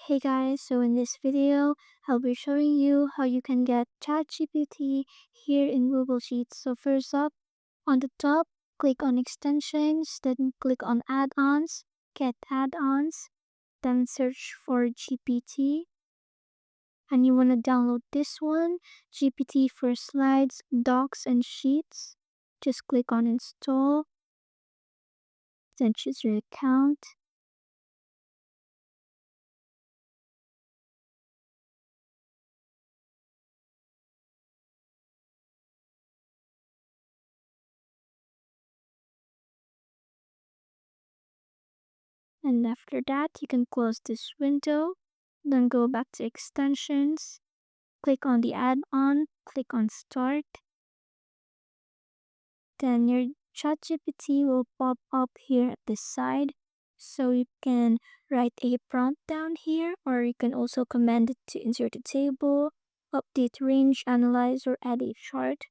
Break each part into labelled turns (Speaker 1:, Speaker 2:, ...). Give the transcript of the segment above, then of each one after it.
Speaker 1: Hey guys, so in this video, I'll be showing you how you can get ChatGPT here in Google Sheets. So first up, on the top, click on extensions, then click on add-ons, get add-ons, then search for GPT. And you want to download this one, GPT for slides, docs, and sheets. Just click on install, then choose your account. And after that, you can close this window, then go back to extensions, click on the add-on, click on start. Then your ChatGPT will pop up here at this side. So you can write a prompt down here, or you can also command it to insert a table, update range, analyze, or add a chart.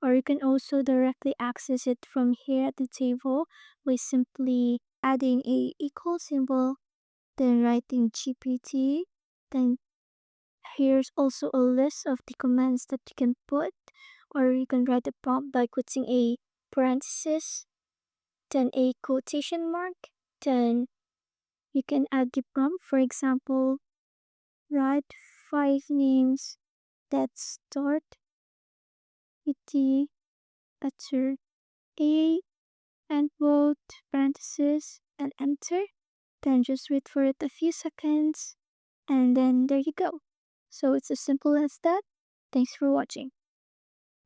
Speaker 1: Or you can also directly access it from here at the table by simply adding a equal symbol, then writing GPT. Then here's also a list of the commands that you can put, or you can write a prompt by putting a parenthesis, then a quotation mark, then you can add the prompt. For example, write 5 names that start with the letter A and quote parenthesis and enter. Then just wait for it a few seconds and then there you go. So it's as simple as that. Thanks for watching.